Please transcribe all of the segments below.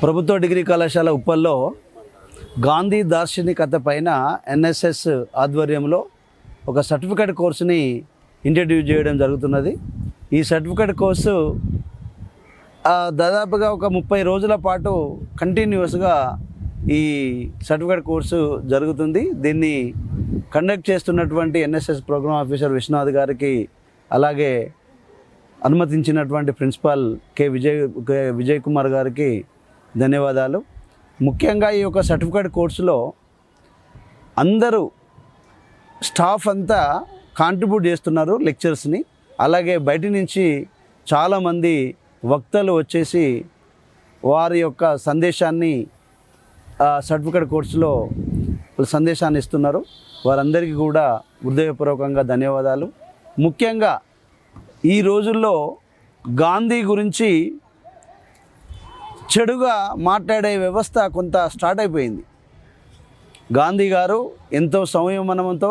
ప్రభుత్వ డిగ్రీ కళాశాల ఉప్పల్లో గాంధీ దార్శనికత పైన ఎన్ఎస్ఎస్ ఆధ్వర్యంలో ఒక సర్టిఫికేట్ కోర్సుని ఇంట్రడ్యూస్ చేయడం జరుగుతున్నది. ఈ సర్టిఫికేట్ కోర్సు దాదాపుగా ఒక 30 రోజుల పాటు కంటిన్యూస్గా ఈ సర్టిఫికేట్ కోర్సు జరుగుతుంది. దీన్ని కండక్ట్ చేస్తున్నటువంటి ఎన్ఎస్ఎస్ ప్రోగ్రామ్ ఆఫీసర్ విశ్వనాథ్ గారికి, అలాగే అనుమతించినటువంటి ప్రిన్సిపాల్ విజయ్ కుమార్ గారికి ధన్యవాదాలు. ముఖ్యంగా ఈ యొక్క సర్టిఫికేట్ కోర్సులో అందరూ స్టాఫ్ అంతా కాంట్రిబ్యూట్ చేస్తున్నారు లెక్చర్స్ని. అలాగే బయట నుంచి చాలామంది వక్తలు వచ్చేసి వారి యొక్క సందేశాన్ని సర్టిఫికేట్ కోర్సులో సందేశాన్ని ఇస్తున్నారు. వారందరికీ కూడా హృదయపూర్వకంగా ధన్యవాదాలు. ముఖ్యంగా ఈ రోజుల్లో గాంధీ గురించి చెడుగా మాట్లాడే వ్యవస్థ కొంత స్టార్ట్ అయిపోయింది. గాంధీ గారు ఎంతో సంయమనంతో,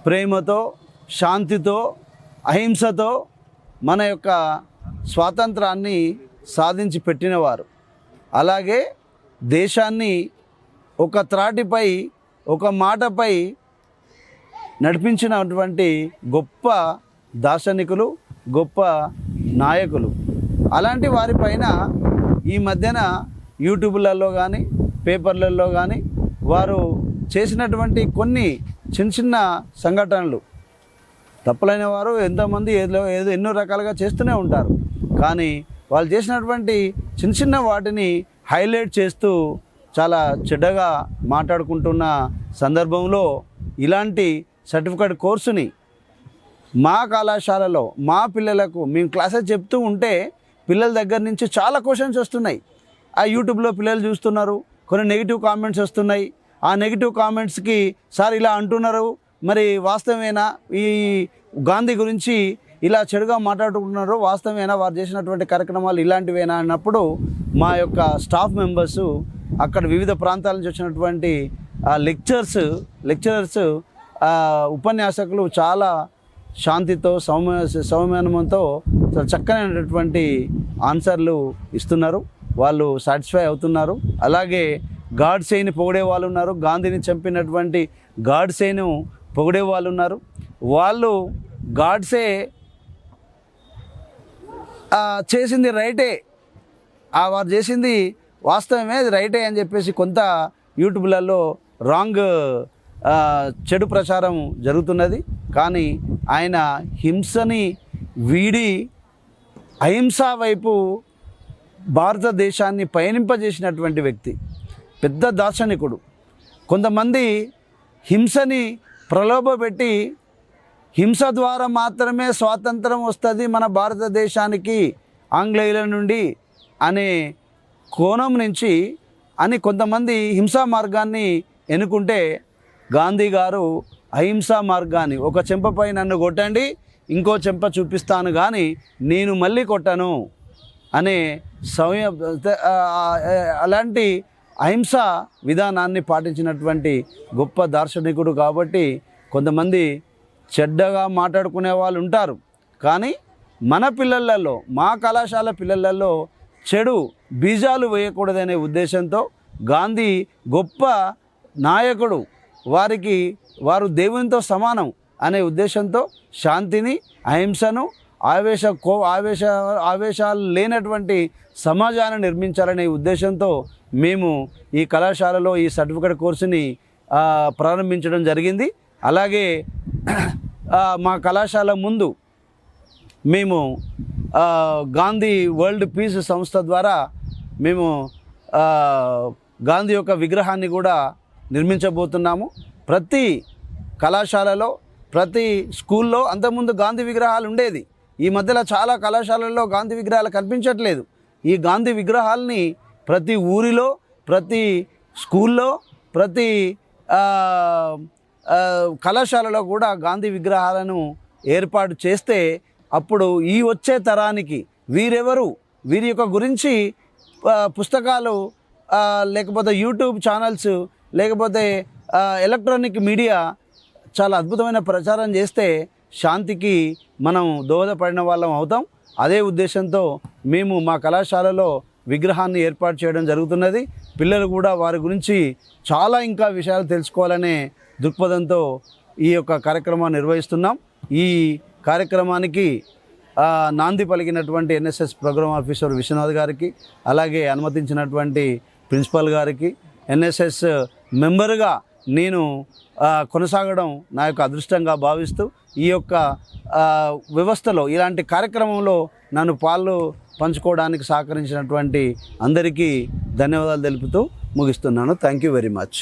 ప్రేమతో, శాంతితో, అహింసతో మన యొక్క స్వాతంత్రాన్ని సాధించి పెట్టినవారు. అలాగే దేశాన్ని ఒక త్రాటిపై, ఒక మాటపై నడిపించినటువంటి గొప్ప దార్శనికులు, గొప్ప నాయకులు. అలాంటి వారిపైన ఈ మధ్యన యూట్యూబ్లలో కానీ, పేపర్లలో కానీ వారు చేసినటువంటి కొన్ని చిన్న చిన్న సంఘటనలు, తప్పులైన వారు ఎంతోమంది ఎన్నో రకాలుగా చేస్తూనే ఉంటారు. కానీ వాళ్ళు చేసినటువంటి చిన్న చిన్న వాటిని హైలైట్ చేస్తూ చాలా చెడ్డగా మాట్లాడుకుంటున్న సందర్భంలో ఇలాంటి సర్టిఫికేట్ కోర్సుని మా కళాశాలలో మా పిల్లలకు మేము క్లాసెస్ చెప్తూ ఉంటే పిల్లల దగ్గర నుంచి చాలా క్వశ్చన్స్ వస్తున్నాయి. ఆ యూట్యూబ్లో పిల్లలు చూస్తున్నారు, కొన్ని నెగిటివ్ కామెంట్స్ వస్తున్నాయి. ఆ నెగిటివ్ కామెంట్స్కి సార్ ఇలా అంటున్నారు, మరి వాస్తవమేనా, ఈ గాంధీ గురించి ఇలా చెడుగా మాట్లాడుకుంటున్నారు, వాస్తవమేనా, వారు చేసినటువంటి కార్యక్రమాలు ఇలాంటివేనా అన్నప్పుడు మా యొక్క స్టాఫ్ మెంబర్సు, అక్కడ వివిధ ప్రాంతాల నుంచి వచ్చినటువంటి లెక్చరర్స్ ఉపన్యాసకులు చాలా శాంతితో, సంయమనంతో చక్కనైనటువంటి ఆన్సర్లు ఇస్తున్నారు. వాళ్ళు సాటిస్ఫై అవుతున్నారు. అలాగే గాడ్సేని పొగిడే వాళ్ళు ఉన్నారు, గాంధీని చంపినటువంటి గాడ్సేను పొగిడే వాళ్ళు ఉన్నారు. వాళ్ళు గాడ్సే చేసింది రైటే, వారు చేసింది వాస్తవమే, అది రైటే అని చెప్పేసి కొంత యూట్యూబ్లలో రాంగ్ చెడు ప్రచారం జరుగుతున్నది. కానీ ఆయన హింసని వీడి అహింసా వైపు భారతదేశాన్ని పయనింపజేసినటువంటి వ్యక్తి, పెద్ద దార్శనికుడు. కొంతమంది హింసని ప్రలోభపెట్టి హింస ద్వారా మాత్రమే స్వాతంత్రం వస్తుంది మన భారతదేశానికి ఆంగ్లేయుల నుండి అనే కోణం నుంచి అని కొంతమంది హింసా మార్గాన్ని ఎన్నుకుంటే, గాంధీ గారు అహింసా మార్గాన్ని, ఒక చెంపపై నన్ను కొట్టండి, ఇంకో చెంప చూపిస్తాను కానీ నేను మళ్ళీ కొట్టను అనే అలాంటి అహింసా విధానాన్ని పాటించినటువంటి గొప్ప దార్శనికుడు. కాబట్టి కొంతమంది చెడ్డగా మాట్లాడుకునే వాళ్ళు ఉంటారు. కానీ మన పిల్లలలో, మా కళాశాల పిల్లలలో చెడు బీజాలు వేయకూడదనే ఉద్దేశంతో, గాంధీ గొప్ప నాయకుడు, వారు దేవునితో సమానం అనే ఉద్దేశంతో శాంతిని, అహింసను, ఆవేశాలు లేనటువంటి సమాజాన్ని నిర్మించాలనే ఉద్దేశంతో మేము ఈ కళాశాలలో ఈ సర్టిఫికేట్ కోర్సుని ప్రారంభించడం జరిగింది. అలాగే మా కళాశాల ముందు మేము గాంధీ వరల్డ్ పీస్ సంస్థ ద్వారా మేము గాంధీ యొక్క విగ్రహాన్ని కూడా నిర్మించబోతున్నాము. ప్రతి కళాశాలలో, ప్రతి స్కూల్లో అంతకుముందు గాంధీ విగ్రహాలు ఉండేది. ఈ మధ్యలో చాలా కళాశాలల్లో గాంధీ విగ్రహాలు కనిపించట్లేదు. ఈ గాంధీ విగ్రహాలని ప్రతి ఊరిలో, ప్రతి స్కూల్లో, ప్రతి కళాశాలలో కూడా గాంధీ విగ్రహాలను ఏర్పాటు చేస్తే అప్పుడు ఈ వచ్చే తరానికి వీరెవరు, వీరి యొక్క గురించి పుస్తకాలు, లేకపోతే యూట్యూబ్ ఛానల్స్, లేకపోతే ఎలక్ట్రానిక్ మీడియా చాలా అద్భుతమైన ప్రచారం చేస్తే శాంతికి మనం దోహదపడిన వాళ్ళం అవుతాం. అదే ఉద్దేశంతో మేము మా కళాశాలలో విగ్రహాన్ని ఏర్పాటు చేయడం జరుగుతున్నది. పిల్లలు కూడా వారి గురించి చాలా ఇంకా విషయాలు తెలుసుకోవాలనే దృక్పథంతో ఈ యొక్క కార్యక్రమాన్ని నిర్వహిస్తున్నాం. ఈ కార్యక్రమానికి నాంది పలికినటువంటి ఎన్ఎస్ఎస్ ప్రోగ్రామ్ ఆఫీసర్ విశ్వనాథ్ గారికి, అలాగే అనుమతించినటువంటి ప్రిన్సిపల్ గారికి, ఎన్ఎస్ఎస్ మెంబర్గా నేను కొనసాగడం నా యొక్క అదృష్టంగా భావిస్తూ ఈ యొక్క వ్యవస్థలో ఇలాంటి కార్యక్రమంలో నన్ను పాలు పంచుకోవడానికి సహకరించినటువంటి అందరికీ ధన్యవాదాలు తెలుపుతూ ముగిస్తున్నాను. Thank you very much.